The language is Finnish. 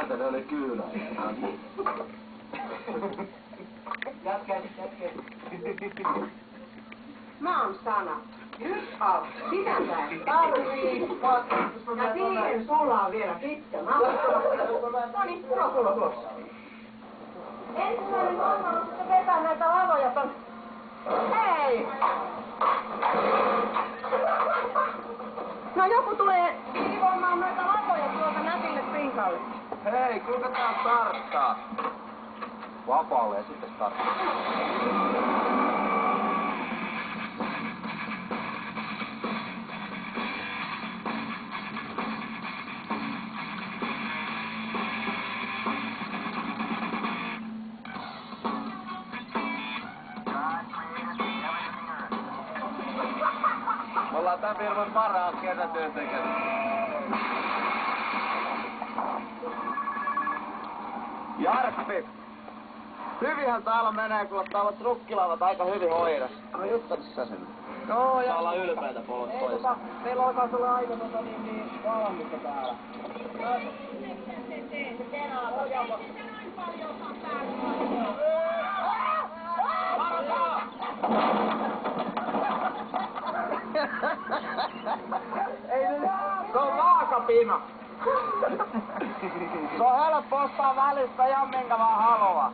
sääntely oli kyynä. Jatka. Maan sana. Jyskaus, sitä sä tarvii. Ja siihen sulla on vielä pitkä matka. No niin, tulo. Ensimmäinen homma on sitten vetää näitä lavoja ton... Hei! No joku tulee siivoamaan noita lavoja tuolta nätille pinkalle. Hei, kuinka tää starttaa? Vapaalle ja sitten starttaa. Me ollaan tän firman parhaat kesätyöntekijät. Jarppi! Hyvinhän täällä menee, kun täällä on trukkilavat aika hyvin hoidossa. No juttalis sä sen? Joo, ja... Saa olla ylpeitä pois. Meillä alkaa tulla aika valmista täällä. Ei nyt, se on vaakapina. Se on helppo ostaa välistä ihan minkä vaan haluaa.